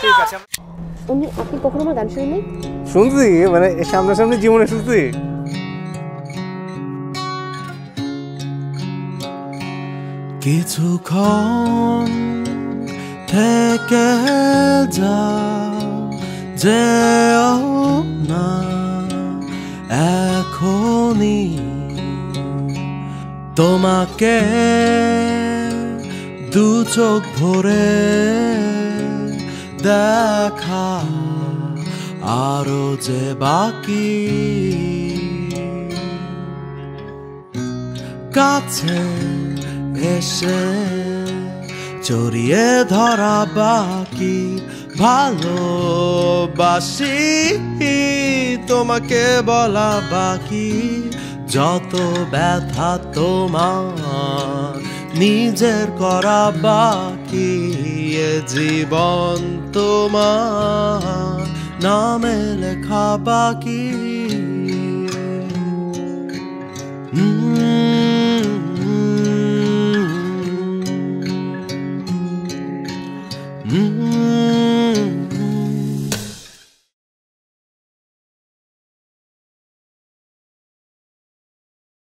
ঠিক আছে। উনি আপনি কখনো আমার গান শুনেননি? শুনছি, মানে সামনাসামনি জীবনে শুনছি। কিছুক্ষণ থেকে যাও, যেও না এখনই, তোমাকে দু চোখ ভরে দেখা আরো যে বাকি, কাছে এসে জড়িয়ে ধরা বাকি, ভালোবাসি তোমাকে বলা বাকি, যত ব্যথা তোমার নিজের করা বাকি, এ জীবন তোমার নামে লেখা বাকি।